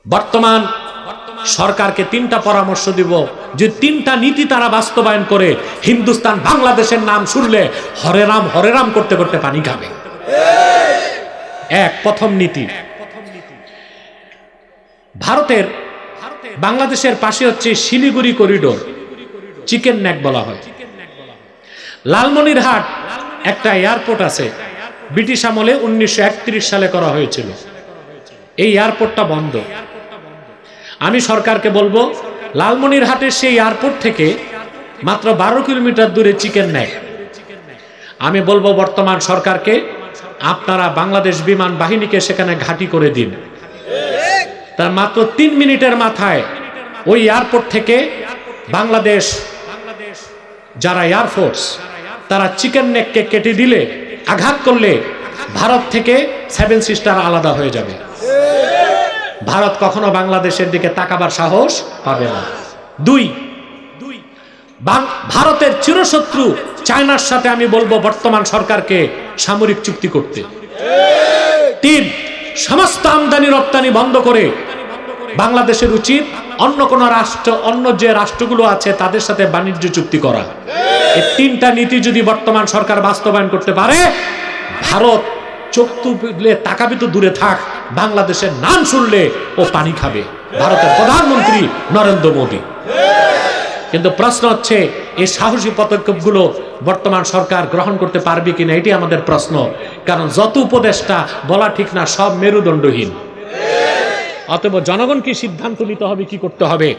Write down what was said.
বর্তমান সরকারকে তিনটা পরামর্শ দিব, যে তিনটা নীতি তারা বাস্তবায়ন করে হিন্দুস্তান বাংলাদেশের নাম শুনলে হরে রাম করতে করতে পানি খাবে। প্রথম নীতি, ভারতের বাংলাদেশের পাশে হচ্ছে শিলিগুড়ি করিডোর, চিকেন নেক বলা হয়। লালমনিরহাট একটা এয়ারপোর্ট আছে, ব্রিটিশ আমলে 1931 সালে করা হয়েছিল। এই এয়ারপোর্টটা বন্ধ। আমি সরকারকে বলবো, লালমনিরহাটের সেই এয়ারপোর্ট থেকে মাত্র 12 কিলোমিটার দূরে চিকেন নেক। আমি বলবো বর্তমান সরকারকে, আপনারা বাংলাদেশ বিমান বাহিনীকে সেখানে ঘাঁটি করে দিন। তার মাত্র 3 মিনিটের মাথায় ওই এয়ারপোর্ট থেকে বাংলাদেশ যারা এয়ারফোর্স তারা চিকেন নেককে কেটে দিলে, আঘাত করলে ভারত থেকে 7 সিস্টার আলাদা হয়ে যাবে। ভারত কখনো বাংলাদেশের দিকে তাকাবার সাহস পাবে না। 2, ভারতের চিরশত্রু চায়নার সাথে আমি বলবো বর্তমান সরকারকে সামরিক চুক্তি করতে। 3, সমস্ত আমদানি রপ্তানি বন্ধ করে বাংলাদেশের উচিত অন্য কোন রাষ্ট্র, অন্য যে রাষ্ট্রগুলো আছে তাদের সাথে বাণিজ্য চুক্তি করা। এই 3টা নীতি যদি বর্তমান সরকার বাস্তবায়ন করতে পারে, ভারত চোখ তুলে তাকাবি তো দূরে থাক, বাংলাদেশের নাম শুনলে ও পানি খাবে, ভারতের প্রধানমন্ত্রী নরেন্দ্র মোদী। কিন্তু প্রশ্ন হচ্ছে, এই সাহসী পদক্ষেপগুলো বর্তমান সরকার গ্রহণ করতে পারবে কিনা, এটি আমাদের প্রশ্ন। কারণ যত উপদেষ্টা বলা ঠিক না, সব মেরুদণ্ডহীন। অতএব জনগণকে সিদ্ধান্ত নিতে হবে কি করতে হবে।